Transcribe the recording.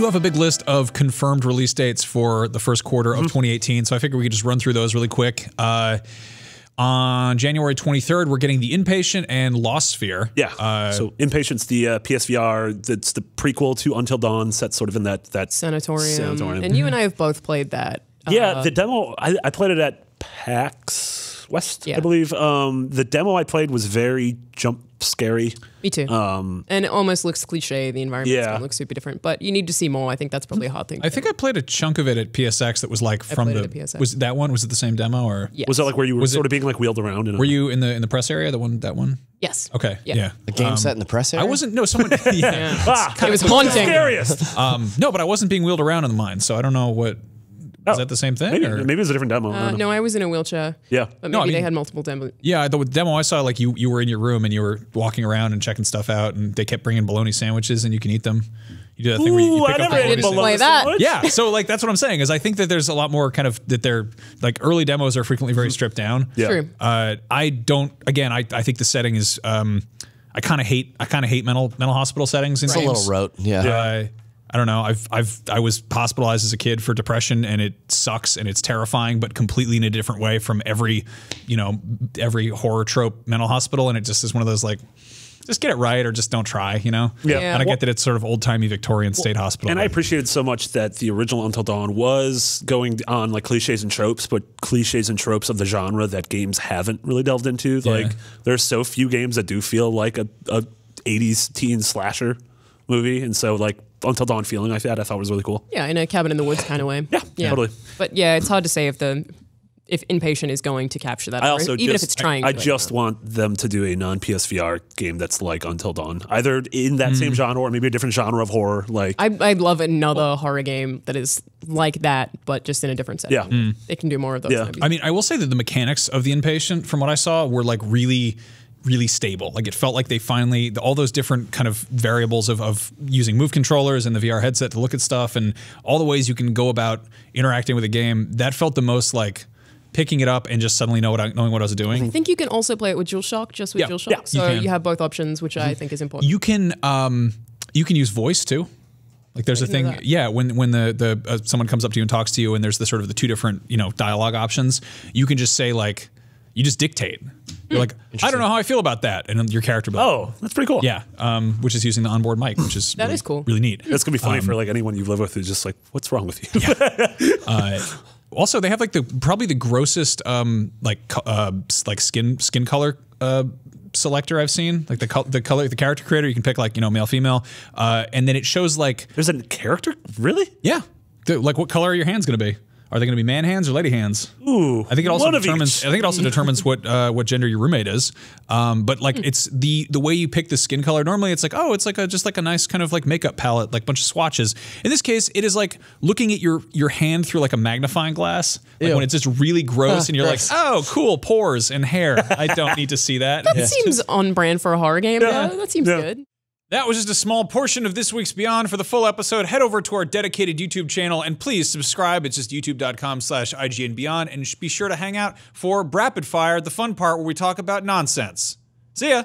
do have a big list of confirmed release dates for the first quarter of 2018, so I figured we could just run through those really quick. On January 23rd, we're getting The Inpatient and Lost Sphere. Yeah. So Inpatient's the PSVR. That's the prequel to Until Dawn, set sort of in that sanatorium. And you and I have both played that. Yeah, the demo, I played it at PAX West, I believe. The demo I played was very jump scary. Me too. And it almost looks cliche. The environment looks super different, but you need to see more. I think that's probably a hard thing. I think I played a chunk of it at PSX that was like from the. Was that one? Was it the same demo or? Yes. Was it like where you were sort of being like wheeled around? Were you in the press area? That one. Yes. Okay. Yeah. A game set in the press area? I wasn't. No, someone. It was haunting. Scariest. No, but I wasn't being wheeled around in the mine, so I don't know what. Is that the same thing? Maybe it was a different demo. No, I was in a wheelchair. Yeah. But maybe they had multiple demos. Yeah, the demo I saw, like you were in your room and you were walking around and checking stuff out, and they kept bringing bologna sandwiches and you can eat them. You do that thing where you pick up the bologna sandwich. Yeah, so like that's what I'm saying is I think that there's a lot more kind of that they're like early demos are frequently very stripped down. Yeah. True. I don't. Again, I think the setting is. I kind of hate mental hospital settings. It's a little rote. Yeah. I don't know. I was hospitalized as a kid for depression, and it sucks and it's terrifying, but completely in a different way from every horror trope mental hospital. And it just is one of those like, just get it right or just don't try, you know? Yeah. And I get that it's sort of old timey Victorian state hospital. And I appreciated so much that the original Until Dawn was going on like cliches and tropes, but cliches and tropes of the genre that games haven't really delved into. Yeah. Like there's so few games that do feel like a 80s teen slasher movie. And so like Until Dawn feeling like that, I thought was really cool. Yeah, in a cabin in the woods kind of way. Yeah, totally. But yeah, it's hard to say if Inpatient is going to capture that, even if it's trying. I just want them to do a non-PSVR game that's like Until Dawn, either in that same genre or maybe a different genre of horror. Like I'd love another horror game that is like that, but just in a different setting. Yeah, they can do more of those. Yeah. Maybe. I mean, I will say that the mechanics of The Inpatient, from what I saw, were like really stable. Like it felt like they finally, all those different kind of variables of using move controllers and the VR headset to look at stuff and all the ways you can go about interacting with a game, that felt the most like picking it up and just suddenly knowing what I was doing. I think you can also play it with DualShock, just with DualShock. Yeah, so you have both options, which I think is important. You can use voice too. Like there's a thing, when the someone comes up to you and talks to you, and there's the sort of the two different dialogue options. You can just say like, you just dictate. You're like, I don't know how I feel about that, and then your character. Oh, that's pretty cool. Yeah, which is using the onboard mic, which is that is cool. Really neat. It's gonna be funny for like anyone you live with who's just like, what's wrong with you? Yeah. Also, they have like probably the grossest skin color selector I've seen. Like the character creator, you can pick like male, female, and then it shows like there's a character. Really? Yeah. Like what color are your hands going to be? Are they going to be man hands or lady hands? Ooh, I think it also determines. I think it also determines what gender your roommate is. But like it's the way you pick the skin color. Normally it's like just like a nice kind of like makeup palette, like a bunch of swatches. In this case, it is like looking at your hand through like a magnifying glass. Like when it's just really gross and you're like, oh, cool, pores and hair. I don't need to see that. That seems on brand for a horror game. Yeah, that seems good. That was just a small portion of this week's Beyond. For the full episode, head over to our dedicated YouTube channel and please subscribe. It's just youtube.com/IGNBeyond, and be sure to hang out for Rapid Fire, the fun part where we talk about nonsense. See ya!